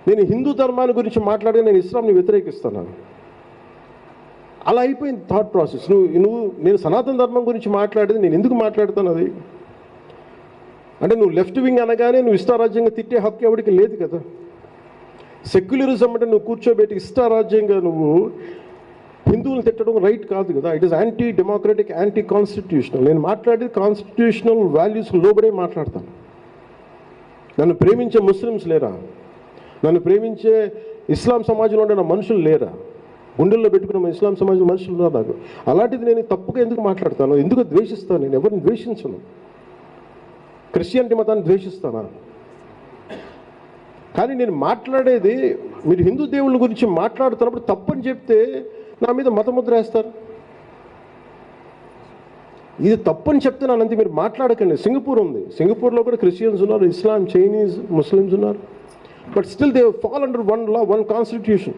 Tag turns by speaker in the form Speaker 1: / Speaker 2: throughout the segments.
Speaker 1: నేను హిందూ ధర్మాన్ని గురించి మాట్లాడి నేను ఇస్లాంని వ్యతిరేకిస్తున్నాను. అలా అయిపోయింది థాట్ ప్రాసెస్. నేను సనాతన ధర్మం గురించి మాట్లాడేది నేను ఎందుకు మాట్లాడుతాను? అది అంటే నువ్వు లెఫ్ట్ వింగ్ అనగానే నువ్వు ఇష్టారాజ్యంగా తిట్టే హక్కు ఎవరికి లేదు కదా. సెక్యులరిజం అంటే నువ్వు కూర్చోబెట్టి ఇష్టారాజ్యంగా నువ్వు హిందువులు తిట్టడం రైట్ కాదు కదా. It is anti democratic, anti constitutional. నేను మాట్లాడేది కాన్స్టిట్యూషనల్ వాల్యూస్ లోబడే మాట్లాడతాను. నన్ను ప్రేమించే ముస్లిమ్స్ లేరా? నన్ను ప్రేమించే ఇస్లాం సమాజంలో ఉండే నా మనుషులు లేరా? గుండెల్లో పెట్టుకున్న ఇస్లాం సమాజం మనుషులు ఉన్నారు నాకు. అలాంటిది నేను తప్పుగా ఎందుకు మాట్లాడతాను? ఎందుకు ద్వేషిస్తాను? నేను ఎవరిని ద్వేషించను. క్రిస్టియానిటీ మతాన్ని ద్వేషిస్తానా? కానీ నేను మాట్లాడేది మీరు హిందూ దేవుళ్ళ గురించి మాట్లాడుతున్నప్పుడు తప్పని చెప్తే నా మీద మతముద్ర వేస్తారు. ఇది తప్పని చెప్తున్నాను అంతే, మీరు మాట్లాడకండి. సింగపూర్ ఉంది, సింగపూర్లో కూడా క్రిస్టియన్స్ ఉన్నారు, ఇస్లాం, చైనీస్, ముస్లిమ్స్ ఉన్నారు. But still they fall under one law, one constitution.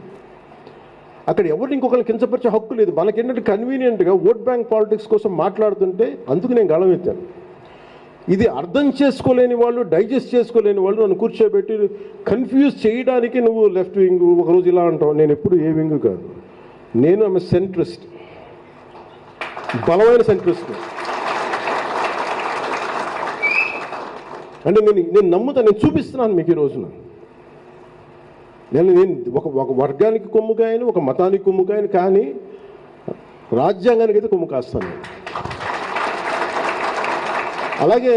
Speaker 1: అక్కడ ఎవరిని ఇంకొకరిని కించపరిచే హక్కు లేదు. మనకేంటంటే కన్వీనియంట్గా ఓట్ బ్యాంక్ పాలిటిక్స్ కోసం మాట్లాడుతుంటే అందుకు నేను గళం ఎత్తాను. ఇది అర్థం చేసుకోలేని వాళ్ళు, డైజెస్ట్ చేసుకోలేని వాళ్ళు నన్ను కూర్చోబెట్టి కన్ఫ్యూజ్ చేయడానికి నువ్వు లెఫ్ట్ వింగ్ ఒకరోజు ఇలా అంటావు. నేను ఎప్పుడు ఏ వింగ్ కాదు. నేను ఆమె సెంట్రిస్ట్, బలమైన సెంట్రిస్ట్. అంటే నేను నమ్ముతాను, నేను చూపిస్తున్నాను మీకు ఈ రోజున. నేను ఒక వర్గానికి కొమ్ము కాయను, ఒక మతానికి కొమ్ము కాయను, కానీ రాజ్యాంగానికి అయితే కొమ్ము కాస్తాను. అలాగే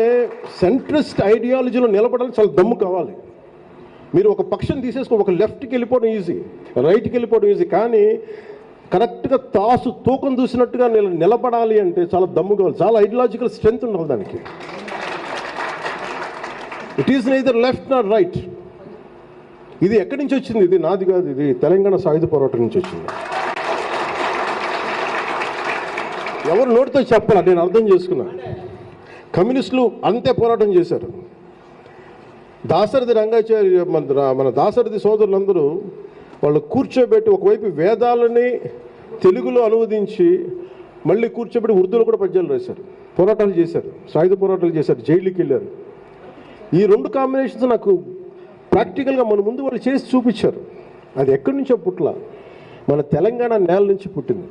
Speaker 1: సెంట్రిస్ట్ ఐడియాలజీలో నిలబడాలి, చాలా దమ్ము కావాలి. మీరు ఒక పక్షం తీసేసుకో, ఒక లెఫ్ట్కి వెళ్ళిపోవడం ఈజీ, రైట్కి వెళ్ళిపోవడం ఈజీ, కానీ కరెక్ట్గా తూకం చూసినట్టుగా నిలబడాలి అంటే చాలా దమ్ము కావాలి, చాలా ఐడియాలజికల్ స్ట్రెంగ్త్ ఉండాలి దానికి. It is neither left not right. ఇది ఎక్కడి నుంచి వచ్చింది? ఇది నాది కాదు, ఇది తెలంగాణ సాయుధ పోరాటం నుంచి వచ్చింది. ఎవరు నోటితో చెప్పాలి, నేను అర్థం చేసుకున్నాను. కమ్యూనిస్టులు అంతే పోరాటం చేశారు. దాశరథి రంగాచార్య, మన దాశరథి సోదరులందరూ వాళ్ళు కూర్చోబెట్టి ఒకవైపు వేదాలని తెలుగులో అనువదించి మళ్ళీ కూర్చోబెట్టి ఉర్దూలో కూడా పద్యాలు రాశారు, పోరాటాలు చేశారు, సాయుధ పోరాటాలు చేశారు, జైలుకి వెళ్ళారు. ఈ రెండు కాంబినేషన్స్ నాకు ప్రాక్టికల్గా మన ముందు వాళ్ళు చేసి చూపించారు. అది ఎక్కడి నుంచో పుట్ల, మన తెలంగాణ నేల నుంచి పుట్టింది.